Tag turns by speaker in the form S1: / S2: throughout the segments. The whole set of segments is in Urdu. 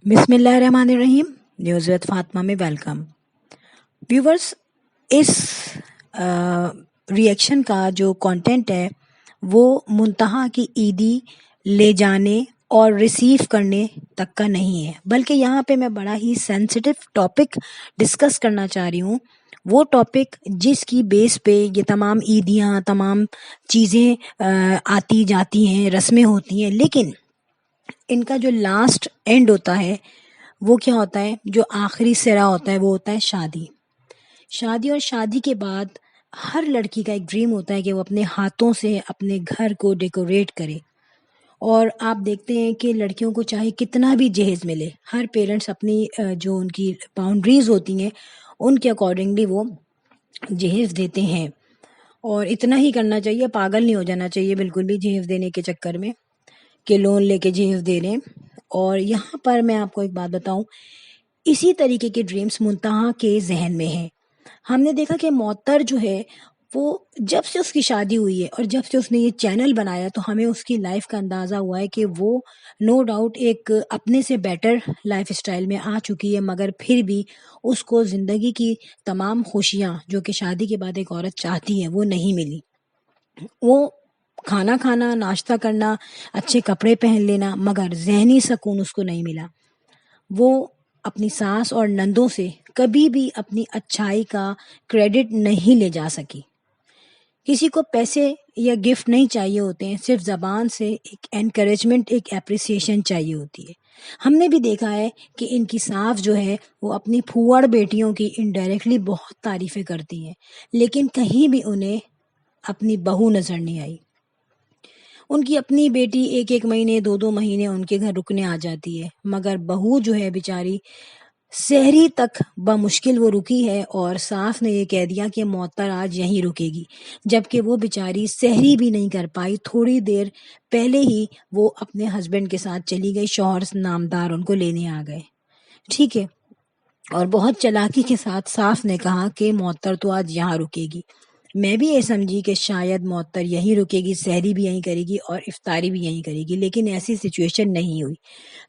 S1: بسم اللہ الرحمن الرحیم. نیوز وتھ فاطمہ میں ویلکم. ویورز، اس ریئیکشن کا جو کانٹینٹ ہے وہ منتہا کی عیدی لے جانے اور ریسیو کرنے تک کا نہیں ہے، بلکہ یہاں پہ میں بڑا ہی سینسٹیو ٹاپک ڈسکس کرنا چاہ رہی ہوں. وہ ٹاپک جس کی بیس پہ یہ تمام عیدیاں، تمام چیزیں آتی جاتی ہیں، رسمیں ہوتی ہیں، لیکن ان کا جو لاسٹ اینڈ ہوتا ہے وہ کیا ہوتا ہے؟ جو آخری سرا ہوتا ہے وہ ہوتا ہے شادی. اور شادی کے بعد ہر لڑکی کا ایک ڈریم ہوتا ہے کہ وہ اپنے ہاتھوں سے اپنے گھر کو ڈیکوریٹ کرے. اور آپ دیکھتے ہیں کہ لڑکیوں کو چاہے کتنا بھی جہیز ملے، ہر پیرنٹس اپنی جو ان کی باؤنڈریز ہوتی ہیں ان کے اکارڈنگلی وہ جہیز دیتے ہیں. اور اتنا ہی کرنا چاہیے، پاگل نہیں ہو جانا چاہیے بالکل بھی جہیز دینے کے چکر میں کہ لون لے کے جہیز دے رہے. اور یہاں پر میں آپ کو ایک بات بتاؤں، اسی طریقے کے ڈریمز منتہا کے ذہن میں ہیں. ہم نے دیکھا کہ معطر جو ہے وہ جب سے اس کی شادی ہوئی ہے اور جب سے اس نے یہ چینل بنایا تو ہمیں اس کی لائف کا اندازہ ہوا ہے کہ وہ نو ڈاؤٹ ایک اپنے سے بیٹر لائف اسٹائل میں آ چکی ہے، مگر پھر بھی اس کو زندگی کی تمام خوشیاں جو کہ شادی کے بعد ایک عورت چاہتی ہے وہ نہیں ملی. وہ کھانا کھانا، ناشتہ کرنا، اچھے کپڑے پہن لینا، مگر ذہنی سکون اس کو نہیں ملا. وہ اپنی ساس اور نندوں سے کبھی بھی اپنی اچھائی کا کریڈٹ نہیں لے جا سکی. کسی کو پیسے یا گفٹ نہیں چاہیے ہوتے ہیں، صرف زبان سے ایک انکریجمنٹ، ایک اپریسیشن چاہیے ہوتی ہے. ہم نے بھی دیکھا ہے کہ ان کی ساس جو ہے وہ اپنی پھوڑ بیٹیوں کی انڈائریکٹلی بہت تعریفیں کرتی ہیں، لیکن کہیں بھی انہیں اپنی بہو نظر نہیں آئی. ان کی اپنی بیٹی ایک ایک مہینے، دو دو مہینے ان کے گھر رکنے آ جاتی ہے، مگر بہو جو ہے بیچاری سحری تک بمشکل وہ رکی ہے. اور ساس نے یہ کہہ دیا کہ معطر آج یہیں رکے گی، جبکہ وہ بیچاری سحری بھی نہیں کر پائی. تھوڑی دیر پہلے ہی وہ اپنے ہسبینڈ کے ساتھ چلی گئی، شوہر نامدار ان کو لینے آ گئے. ٹھیک ہے، اور بہت چلاکی کے ساتھ ساس نے کہا کہ معطر تو آج یہاں رکے گی. میں بھی یہ سمجھی کہ شاید معطر یہیں رکے گی، سحری بھی یہیں کرے گی اور افطاری بھی یہیں کرے گی، لیکن ایسی سچویشن نہیں ہوئی.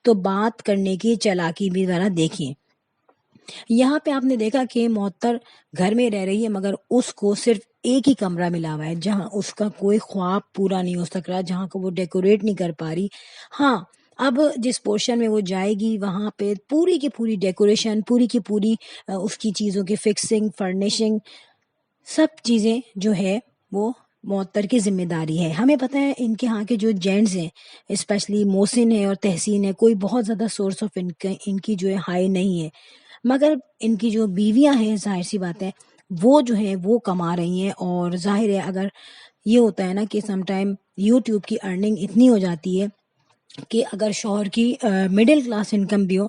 S1: تو بات کرنے کی چلاکی بھی ذرا دیکھیے. یہاں پہ آپ نے دیکھا کہ معطر گھر میں رہ رہی ہے، مگر اس کو صرف ایک ہی کمرہ ملا ہوا ہے جہاں اس کا کوئی خواب پورا نہیں ہو سک رہا، جہاں کو وہ ڈیکوریٹ نہیں کر پا رہی. ہاں، اب جس پورشن میں وہ جائے گی وہاں پہ پوری کی پوری ڈیکوریشن، پوری کی پوری اس کی چیزوں کی فکسنگ، فرنیشنگ، سب چیزیں جو ہے وہ معطر کی ذمہ داری ہے. ہمیں پتہ ہے ان کے ہاں کے جو جینٹس ہیں، اسپیشلی محسن ہے اور تحسین ہے، کوئی بہت زیادہ سورس آف ان کی جو ہے ہائی نہیں ہے، مگر ان کی جو بیویاں ہیں ظاہر سی بات ہے وہ جو ہیں وہ کما رہی ہیں. اور ظاہر ہے اگر یہ ہوتا ہے نا کہ سم ٹائم یوٹیوب کی ارننگ اتنی ہو جاتی ہے کہ اگر شوہر کی مڈل کلاس انکم بھی ہو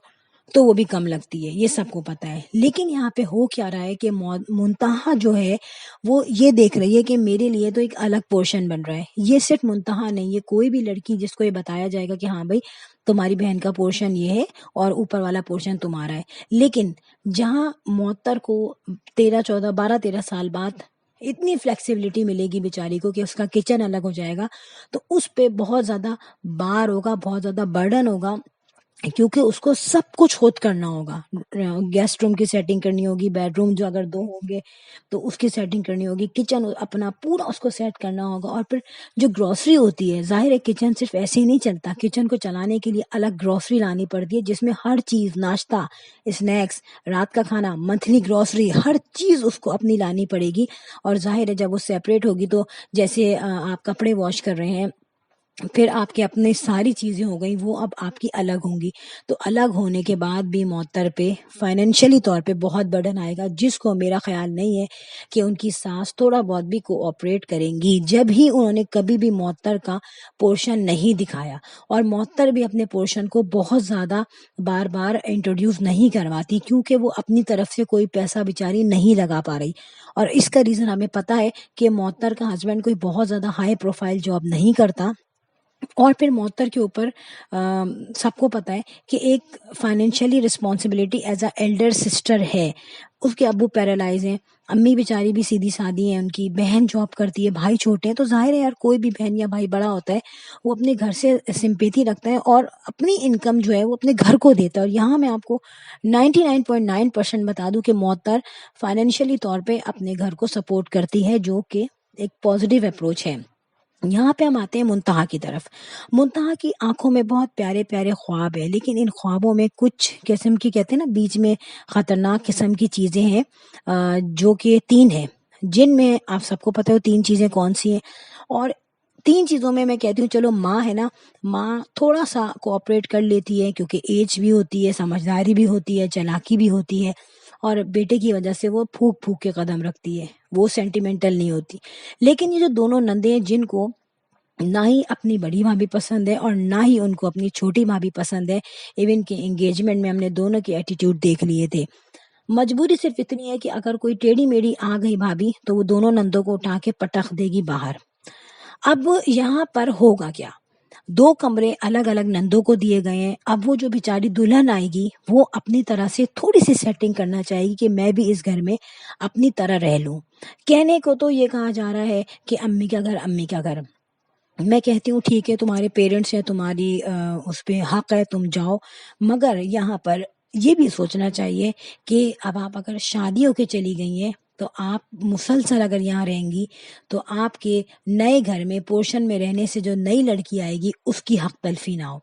S1: تو وہ بھی کم لگتی ہے، یہ سب کو پتہ ہے. لیکن یہاں پہ ہو کیا رہا ہے کہ منتہا جو ہے وہ یہ دیکھ رہی ہے کہ میرے لیے تو ایک الگ پورشن بن رہا ہے. یہ صرف منتہا نہیں، یہ کوئی بھی لڑکی جس کو یہ بتایا جائے گا کہ ہاں بھائی تمہاری بہن کا پورشن یہ ہے اور اوپر والا پورشن تمہارا ہے. لیکن جہاں معطر کو 12 13 سال بعد اتنی فلیکسیبلٹی ملے گی بیچاری کو کہ اس کا کچن الگ ہو جائے گا، تو اس پہ بہت زیادہ بار ہوگا، بہت زیادہ برڈن ہوگا، کیونکہ اس کو سب کچھ خود کرنا ہوگا. گیسٹ روم کی سیٹنگ کرنی ہوگی، بیڈ روم جو اگر 2 ہوں گے تو اس کی سیٹنگ کرنی ہوگی، کچن اپنا پورا اس کو سیٹ کرنا ہوگا. اور پھر جو گروسری ہوتی ہے، ظاہر ہے کچن صرف ایسے ہی نہیں چلتا، کچن کو چلانے کے لیے الگ گروسری لانی پڑتی ہے جس میں ہر چیز، ناشتہ، اسنیکس، رات کا کھانا، منتھلی گروسری، ہر چیز اس کو اپنی لانی پڑے گی. اور ظاہر ہے جب وہ سیپریٹ ہوگی تو جیسے آپ کپڑے واش کر رہے ہیں، پھر آپ کے اپنے ساری چیزیں ہو گئی، وہ اب آپ کی الگ ہوں گی. تو الگ ہونے کے بعد بھی معطر پہ فائنینشلی طور پہ بہت برڈن آئے گا، جس کو میرا خیال نہیں ہے کہ ان کی ساس تھوڑا بہت بھی کوآپریٹ کریں گی. جب ہی انہوں نے کبھی بھی معطر کا پورشن نہیں دکھایا، اور معطر بھی اپنے پورشن کو بہت زیادہ بار بار انٹروڈیوس نہیں کرواتی، کیونکہ وہ اپنی طرف سے کوئی پیسہ بیچاری نہیں لگا پا رہی. اور اس کا ریزن ہمیں پتہ ہے کہ معطر کا ہسبینڈ کوئی بہت زیادہ ہائی پروفائل جاب نہیں کرتا. اور پھر معطر کے اوپر سب کو پتہ ہے کہ ایک financially responsibility as a elder sister ہے. اس کے ابو پیرالائز ہیں، امی بیچاری بھی سیدھی سادی ہیں، ان کی بہن جاب کرتی ہے، بھائی چھوٹے ہیں. تو ظاہر ہے یار کوئی بھی بہن یا بھائی بڑا ہوتا ہے وہ اپنے گھر سے سمپیتھی رکھتا ہے اور اپنی انکم جو ہے وہ اپنے گھر کو دیتا ہے. اور یہاں میں آپ کو 99.9% بتا دوں کہ معطر فائنینشلی طور پہ اپنے گھر کو سپورٹ کرتی ہے، جو کہ ایک پازیٹیو اپروچ ہے. یہاں پہ ہم آتے ہیں منتہا کی طرف. منتہا کی آنکھوں میں بہت پیارے پیارے خواب ہیں، لیکن ان خوابوں میں کچھ قسم کی کہتے ہیں نا بیچ میں خطرناک قسم کی چیزیں ہیں، جو کہ 3 ہیں، جن میں آپ سب کو پتہ ہو 3 چیزیں کون سی ہیں. اور 3 چیزوں میں کہتی ہوں چلو ماں ہے نا، ماں تھوڑا سا کوآپریٹ کر لیتی ہے کیونکہ ایج بھی ہوتی ہے، سمجھداری بھی ہوتی ہے، چالاکی بھی ہوتی ہے، اور بیٹے کی وجہ سے وہ پھونک پھونک کے قدم رکھتی ہے، وہ سینٹیمنٹل نہیں ہوتی. لیکن یہ جو دونوں نندے ہیں جن کو نہ ہی اپنی بڑی بھابھی پسند ہے اور نہ ہی ان کو اپنی چھوٹی بھابھی پسند ہے، ایون کہ انگیجمنٹ میں ہم نے دونوں کے ایٹیٹیوڈ دیکھ لیے تھے. مجبوری صرف اتنی ہے کہ اگر کوئی ٹیڑھی میڑھی آ گئی بھابھی تو وہ دونوں نندوں کو اٹھا کے پٹخ دے گی باہر. اب یہاں پر ہوگا کیا؟ 2 کمرے الگ الگ نندوں کو دیے گئے ہیں. اب وہ جو بیچاری دلہن آئے گی وہ اپنی طرح سے تھوڑی سی سیٹنگ کرنا چاہے گی کہ میں بھی اس گھر میں اپنی طرح رہ لوں. کہنے کو تو یہ کہا جا رہا ہے کہ امی کا گھر امی کا گھر. میں کہتی ہوں ٹھیک ہے، تمہارے پیرنٹس ہیں، تمہاری اس پہ حق ہے، تم جاؤ، مگر یہاں پر یہ بھی سوچنا چاہیے کہ اب آپ اگر شادی ہو کے چلی گئی ہیں تو آپ مسلسل اگر یہاں رہیں گی تو آپ کے نئے گھر میں پورشن میں رہنے سے جو نئی لڑکی آئے گی اس کی حق تلفی نہ ہو.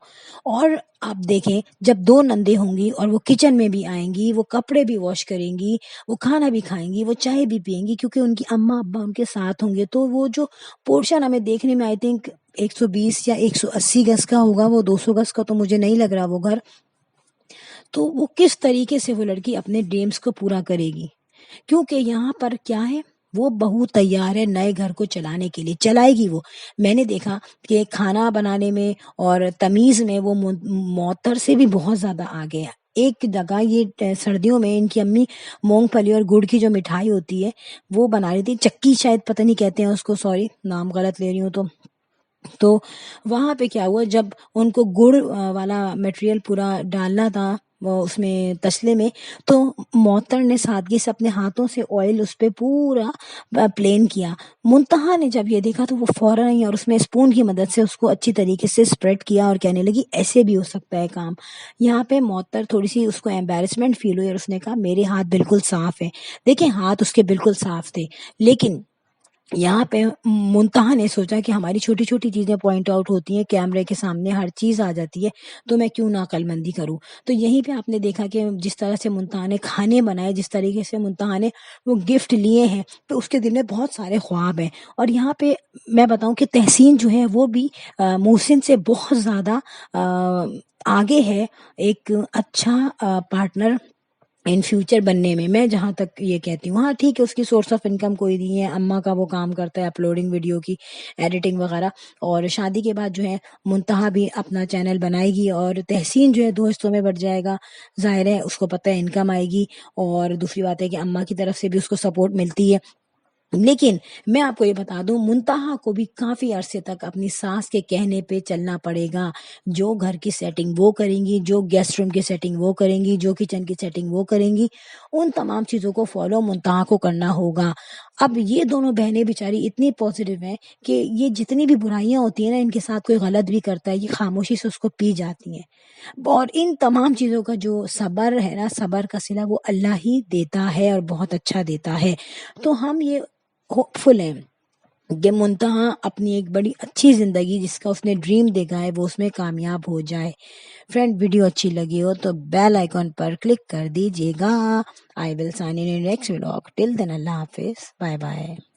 S1: اور آپ دیکھیں جب 2 نندیں ہوں گی اور وہ کچن میں بھی آئیں گی، وہ کپڑے بھی واش کریں گی، وہ کھانا بھی کھائیں گی، وہ چائے بھی پئیں گی، کیونکہ ان کی اماں ابا ان کے ساتھ ہوں گے. تو وہ جو پورشن ہمیں دیکھنے میں آئی تھنک 120 یا 180 گز کا ہوگا، وہ 200 گز کا تو مجھے نہیں لگ رہا وہ گھر. تو وہ کس طریقے سے وہ لڑکی اپنے ڈریمز کو پورا کرے گی؟ کیونکہ یہاں پر کیا ہے، وہ بہو تیار ہے نئے گھر کو چلانے کے لیے، چلائے گی وہ. میں نے دیکھا کہ کھانا بنانے میں اور تمیز میں وہ معطر سے بھی بہت زیادہ آگے ہے. ایک جگہ یہ سردیوں میں ان کی امی مونگ پھلی اور گڑ کی جو مٹھائی ہوتی ہے وہ بنا رہی تھی، چکی شاید پتہ نہیں کہتے ہیں اس کو، سوری نام غلط لے رہی ہوں. تو وہاں پہ کیا ہوا، جب ان کو گڑ والا میٹیریل پورا ڈالنا تھا وہ اس میں تسلے میں، تو معطر نے سادگی سے اپنے ہاتھوں سے آئل اس پہ پورا پلین کیا. منتہا نے جب یہ دیکھا تو وہ فوراً ہی اور اس میں اسپون کی مدد سے اس کو اچھی طریقے سے اسپریڈ کیا اور کہنے لگی ایسے بھی ہو سکتا ہے کام. یہاں پہ معطر تھوڑی سی اس کو ایمبیرسمنٹ فیل ہوئی اور اس نے کہا میرے ہاتھ بالکل صاف ہیں. دیکھیں ہاتھ اس کے بالکل صاف تھے، لیکن یہاں پہ منتہا نے سوچا کہ ہماری چھوٹی چھوٹی چیزیں پوائنٹ آؤٹ ہوتی ہیں، کیمرے کے سامنے ہر چیز آ جاتی ہے، تو میں کیوں نہ عقل مندی کروں. تو یہیں پہ آپ نے دیکھا کہ جس طرح سے منتہا نے کھانے بنائے، جس طریقے سے منتہا نے وہ گفٹ لیے ہیں، تو اس کے دل میں بہت سارے خواب ہیں. اور یہاں پہ میں بتاؤں کہ تحسین جو ہے وہ بھی محسن سے بہت زیادہ آگے ہے ایک اچھا پارٹنر ان فیوچر بننے میں. میں جہاں تک یہ کہتی ہوں، ہاں ٹھیک ہے اس کی سورس آف انکم کوئی نہیں ہے، اماں کا وہ کام کرتا ہے اپلوڈنگ ویڈیو کی ایڈیٹنگ وغیرہ، اور شادی کے بعد جو ہے منتہا بھی اپنا چینل بنائے گی اور تحسین جو ہے 2 حصوں میں بٹ جائے گا. ظاہر ہے اس کو پتہ ہے انکم آئے گی، اور دوسری بات ہے کہ اماں کی طرف سے بھی اس کو سپورٹ ملتی ہے. لیکن میں آپ کو یہ بتا دوں منتہا کو بھی کافی عرصے تک اپنی ساس کے کہنے پہ چلنا پڑے گا. جو گھر کی سیٹنگ وہ کریں گی، جو گیسٹ روم کی سیٹنگ وہ کریں گی، جو کچن کی سیٹنگ وہ کریں گی، ان تمام چیزوں کو فالو منتہا کو کرنا ہوگا. اب یہ دونوں بہنیں بیچاری اتنی پازیٹیو ہیں کہ یہ جتنی بھی برائیاں ہوتی ہیں نا، ان کے ساتھ کوئی غلط بھی کرتا ہے یہ خاموشی سے اس کو پی جاتی ہیں. اور ان تمام چیزوں کا جو صبر ہے نا، صبر کا صلہ وہ اللہ ہی دیتا ہے اور بہت اچھا دیتا ہے. تو ہم یہ ہوپ فل ہیں کہ منتہا اپنی ایک بڑی اچھی زندگی جس کا اس نے ڈریم دیکھا ہے وہ اس میں کامیاب ہو جائے. فرینڈ ویڈیو اچھی لگی ہو تو بیل آئیکن پر کلک کر دیجیے گا. I will sign in your next vlog. Till then, Allah Hafiz. Bye bye.